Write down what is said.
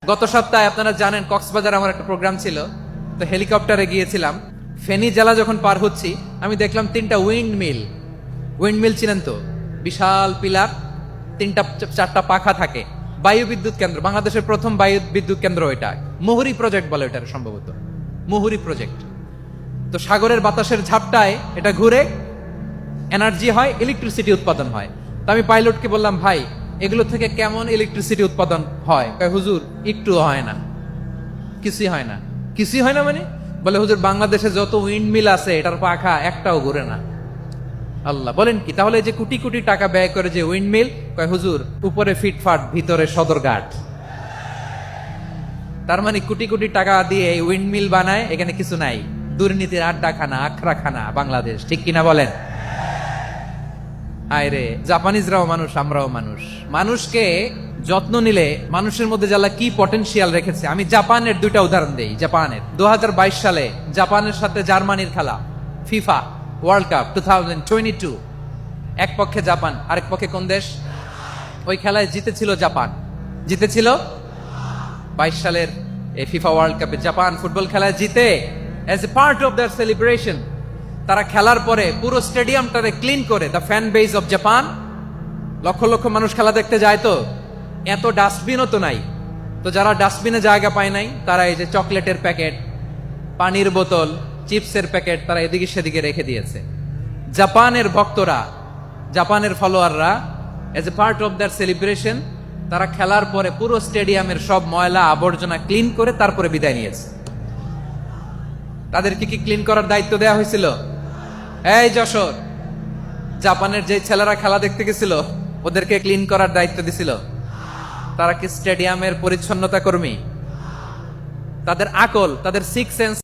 গত সপ্তাহে আপনারা জানেন কক্সবাজার আমার একটা প্রোগ্রাম ছিল, তো হেলিকপ্টারে গিয়েছিলাম। ফেনী জেলা যখন পার হচ্ছি আমি দেখলাম তিনটা উইন্ড মিল চিনেন তো, বিশাল পিলার, তিনটা চারটা পাখা থাকে, বায়ু বিদ্যুৎ কেন্দ্র, বাংলাদেশের প্রথম বায়ু বিদ্যুৎ কেন্দ্র এটা, মুহুরী প্রজেক্ট বলে এটা সম্ভবত, মুহুরী প্রজেক্ট। তো সাগরের বাতাসের ঝাপটায় এটা ঘুরে এনার্জি হয়, ইলেকট্রিসিটি উৎপাদন হয়। তো আমি পাইলটকে বললাম, ভাই এগুলো থেকে কেমন ইলেকট্রিসিটি উৎপাদন হয়? কয় হুজুর একটু হয় না, কিছুই হয় না। কিছুই হয় না মানে? বলে হুজুর বাংলাদেশে যত উইন্ড মিল আছে এটার পাখা একটাও ঘুরে না। আল্লাহ, বলেন কি? তাহলে যে কোটি কোটি টাকা ব্যয় করে যে উইন্ড মিল, কয় হুজুর উপরে ফিটফাট ভিতরে সদরঘাট। তার মানে কোটি কোটি টাকা দিয়ে এই উইন্ড মিল বানায়, এখানে কিছু নাই। দুর্নীতির আড্ডাখানা, আখড়াখানা বাংলাদেশ, ঠিক কিনা বলেন? হায় রে, জাপানিজরাও মানুষ, আমরাও মানুষ। মানুষকে যত্ন নিলে মানুষের মধ্যে যারা কি পটেনশিয়াল রেখেছে। আমি জাপানের দুইটা উদাহরণ দেই। জাপানের 2022 সালে জাপানের সাথে জার্মানির খেলা, ফিফা ওয়ার্ল্ড কাপ 2022, এক পক্ষে জাপান, আরেক পক্ষে কোন দেশ? ওই খেলায় জিতেছিল জাপান, জিতেছিল 22 সালের এই ফিফা ওয়ার্ল্ড কাপে জাপান ফুটবল খেলায় জিতে। As a part of their celebration তারা খেলার পরে পুরো স্টেডিয়ামটারে ক্লিন করে, the fan base of Japan, lakh lakh মানুষ খেলা দেখতে যায়, তো এত ডাস্টবিনও তো নাই। তো যারা ডাস্টবিনে জায়গা পায় নাই, তারা এই যে চকলেটের প্যাকেট, পানির বোতল, চিপসের প্যাকেট তারা এদিকে সেদিকে রেখে দিয়েছে। জাপানের ভক্তরা, জাপানের ফলোয়াররা, as a part of their celebration তারা খেলার পরে পুরো স্টেডিয়ামের সব ময়লা আবর্জনা ক্লিন করে তারপরে বিদায় নিয়েছে। তাদেরকে কি ক্লিন করার দায়িত্ব দেওয়া হয়েছিল? এই যশোর, জাপানের যে ছেলেরা খেলা দেখতে গেছিল ওদেরকে ক্লিন করার দায়িত্ব দিছিল? তারা কি স্টেডিয়ামের পরিচ্ছন্নতা কর্মী? তাদের আকল, তাদের সিক্স সেন্স